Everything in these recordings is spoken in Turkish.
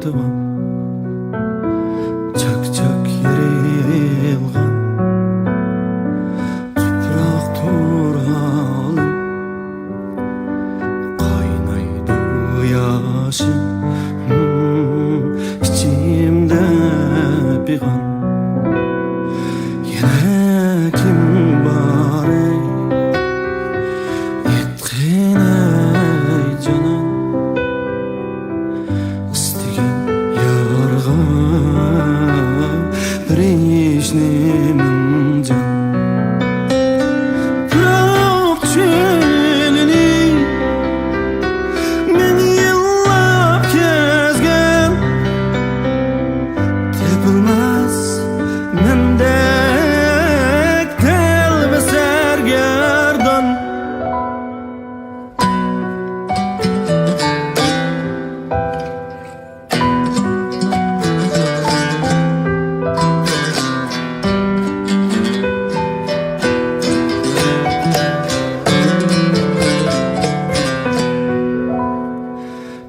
artıma çak yerilgan tuprak turhalım kaynaydı yaşım içimde bir kan yine kim var ey yetkin ey canım istigen yarga Rişnimin can bırak çölini men yıllap kezgen tepilmez mendek telbe sergerdan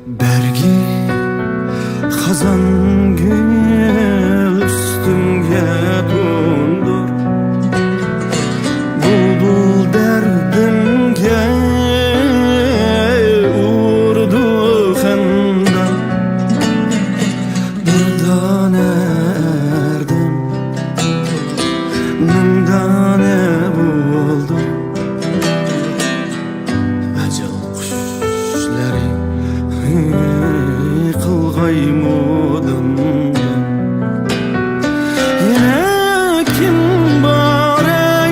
Bergi Hazan gül üstümge dondur Bulbul derdimge urdu xandan Birdan erdim Mındane buldum Acıl kuşları kılgaymudum yine kim var ey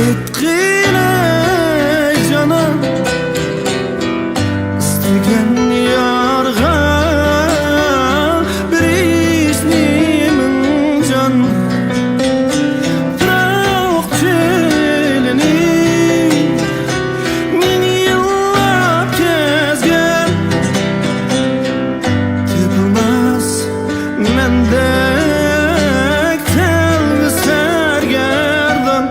etkin ey canım istigen yarga bir isnimin can bırak çölini men yıllap kezgen tepilmez mendek telbi sergerdan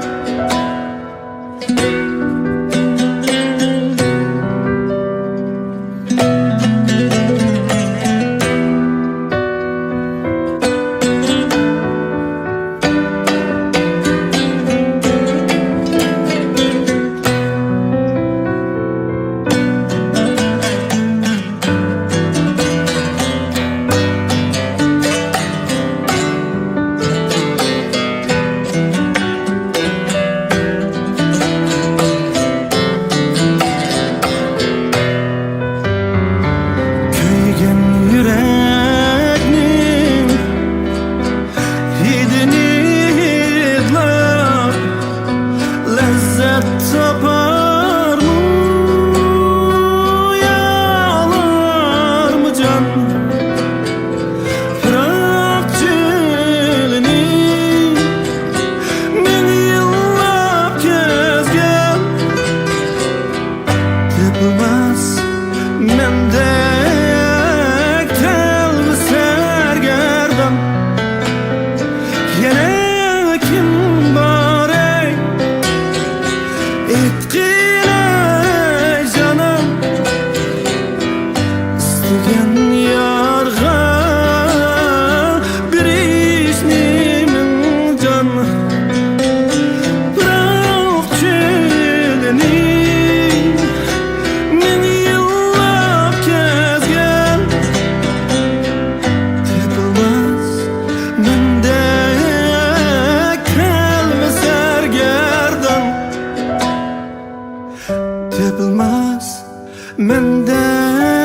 yüreknim hidini hidlap lezzet tapar mı yağlar mı can bırak çölini men yıllap kezgen tepilmez mendek telbi sergerdan yine kim var ey etkin ey canım istigen yarga bir isnimin can bırak çölini men yıllap kezgen tepilmez mendek telbi sergerdan tepilmez mendek